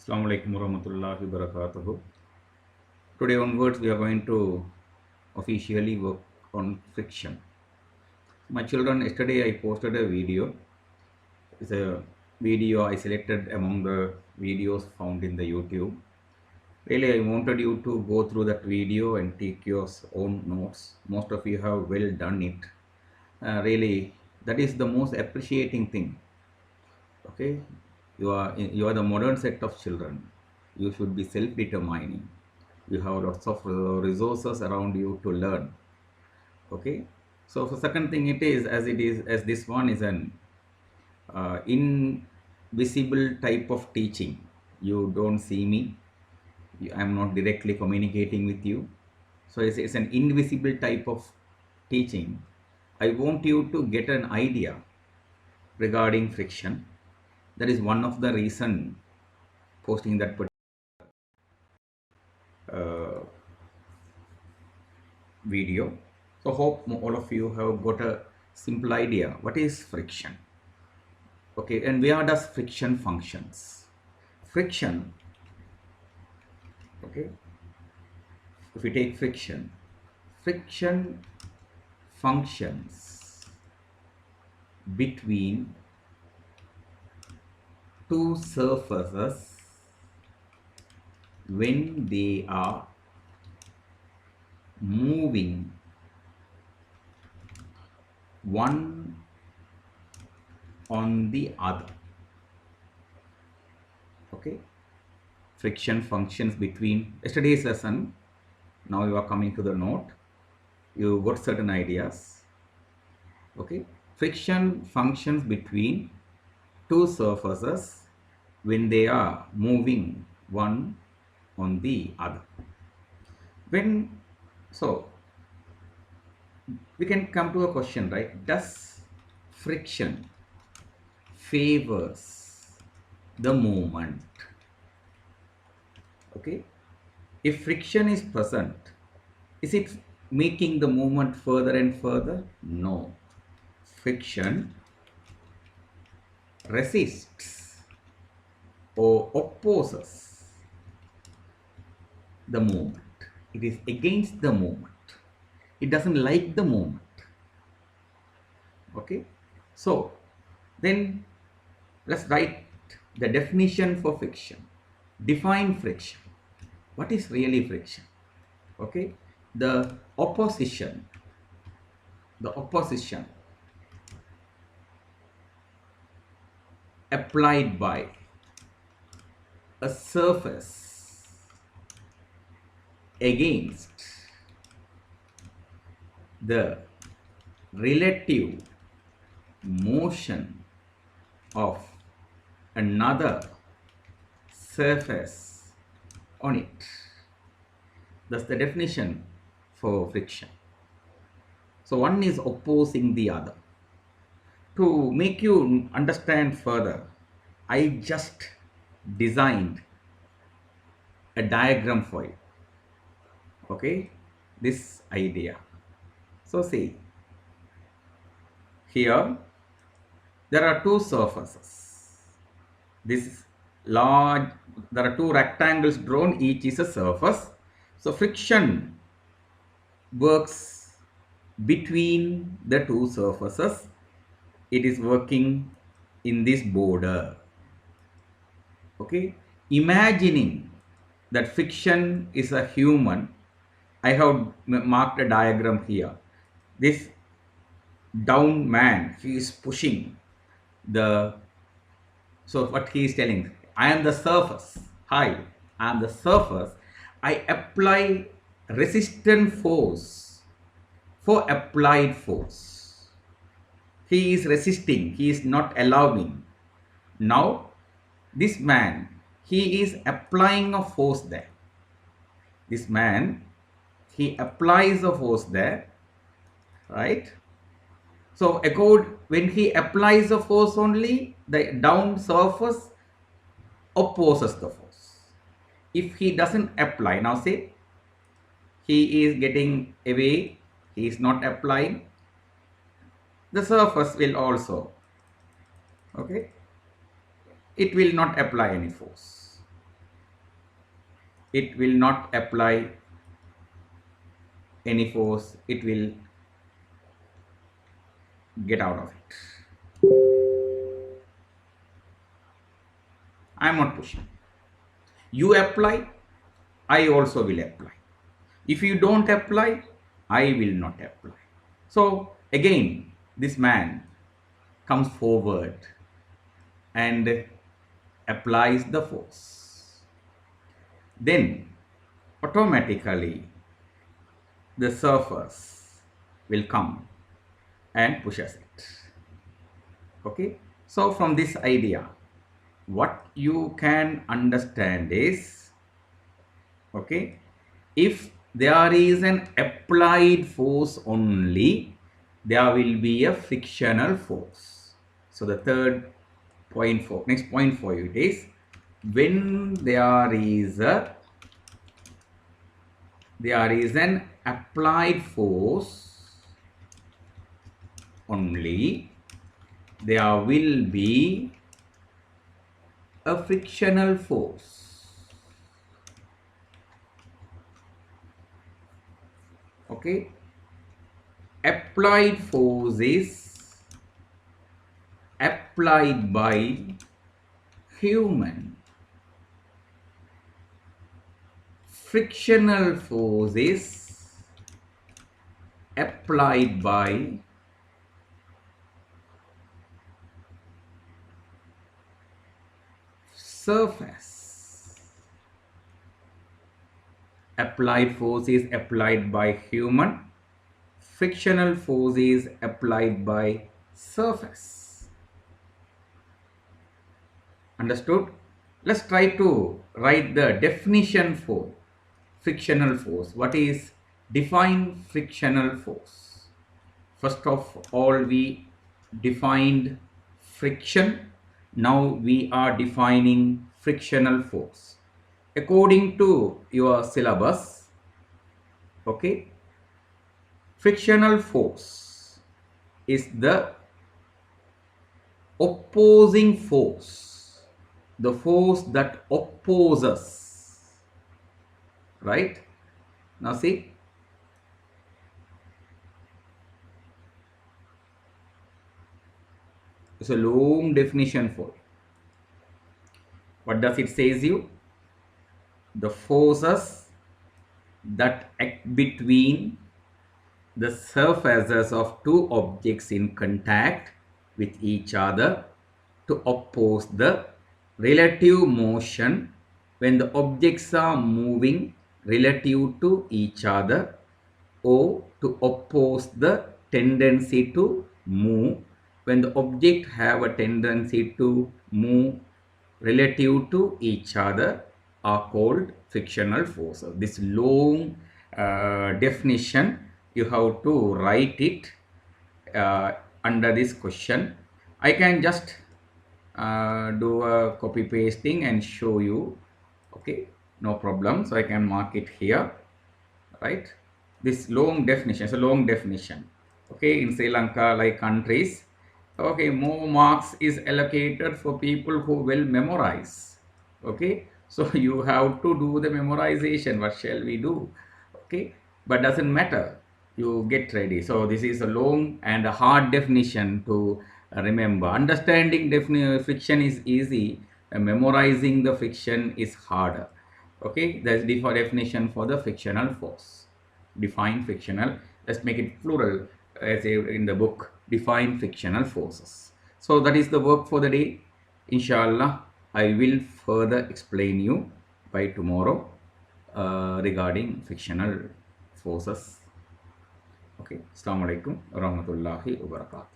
Assalamu alaikum warahmatullahi wabarakatuh. Today onwards, we are going to officially work on friction. My children, yesterday I posted a video. It's a video I selected among the videos found in the YouTube. Really, I wanted you to go through that video and take your own notes. Most of you have well done it. Really, that is the most appreciating thing. Okay, you are the modern set of children. You should be self-determining. You have lots of resources around you to learn. Okay, so for second thing, it is as this one is an invisible type of teaching. You don't see me. I'm not directly communicating with you, so it's an invisible type of teaching. I want you to get an idea regarding friction. That is one of the reason posting that uh, video. So hope all of you have got a simple idea what is friction. Okay, and where does friction functions? Friction, okay, if we take friction functions between two surfaces when they are moving one on the other. Okay, friction functions between yesterday's lesson. Now you are coming to the note. You got certain ideas. Okay, friction functions between two surfaces when they are moving one on the other. When so we can come to a question, right? Does friction favors the movement? Okay, if friction is present, is it making the movement further and further? No, friction resists or opposes the movement. It is against the movement. It doesn't like the movement. Okay, so then let's write the definition for friction. Define friction. What is really friction? Okay, the opposition applied by a surface against the relative motion of another surface on it. That's the definition for friction. So one is opposing the other. To make you understand further, I just designed a diagram for you. Okay, this idea. So see, here there are two surfaces. This is large, there are two rectangles drawn, each is a surface. So friction works between the two surfaces. It is working in this border. Okay, imagining that friction is a human, I have marked a diagram here. This down man, he is pushing the, so what he is telling, I am the surface. Hi, I am the surface. I apply resistant force for applied force. He is resisting, he is not allowing. Now this man, he is applying a force there. This man, he applies a force there, right? So when he applies a force only, the down surface opposes the force. If he doesn't apply, now say he is getting away, he is not applying, the surface will also, okay, it will not apply any force. it will not apply any force, it will get out of it. I am not pushing. You apply, I also will apply. If you don't apply, I will not apply. So again, this man comes forward and applies the force. Then automatically the surface will come and pushes it. Okay. So from this idea, what you can understand is, okay, if there is an applied force only, there will be a frictional force. So the third point for next point for you is, when there is an applied force only, there will be a frictional force. Okay, applied force is applied by human. Frictional force is applied by surface. Applied force is applied by human. Frictional force is applied by surface. Understood? Let's try to write the definition for frictional force. What is define frictional force? First of all, we defined friction. Now we are defining frictional force. According to your syllabus, okay, frictional force is the opposing force, the force that opposes, right? Now see, it's a long definition for it. What does it says you? The forces that act between the surfaces of two objects in contact with each other to oppose the relative motion when the objects are moving relative to each other, or to oppose the tendency to move when the object have a tendency to move relative to each other, are called frictional forces. This long definition, you have to write it under this question. I can just do a copy pasting and show you. Okay, no problem. So I can mark it here, right? This long definition is a long definition. Okay, in Sri Lanka, like countries, okay, more marks is allocated for people who will memorize. Okay, so you have to do the memorization. What shall we do? Okay, but doesn't matter, you get ready. So this is a long and a hard definition to remember. Understanding friction is easy, memorizing the friction is harder. Okay, that's the definition for the frictional force. Define frictional, let's make it plural as in the book, define frictional forces. So that is the work for the day. Inshallah, I will further explain you by tomorrow regarding frictional forces. Okay, Assalamu alaikum warahmatullahi wabarakatuh.